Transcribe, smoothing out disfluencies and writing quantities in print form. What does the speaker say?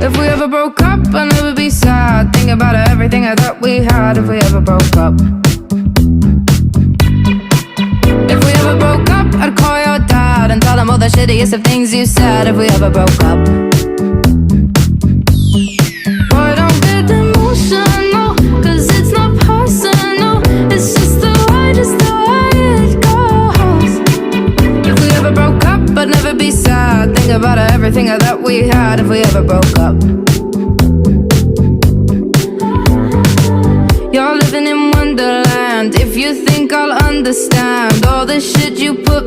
If we ever broke up, I'd never be sad. Think about everything I thought we had. If we ever broke up. If we ever broke up, I'd call your dad and tell him all the shittiest of things you said. If we ever broke up. Boy, don't get emotional, 'cause it's not personal. It's just the way it goes. If we ever broke up, I'd never be sad. Think about everything I thought we had. If we ever broke up. You're living in Wonderland. If you think I'll understand all the shit you put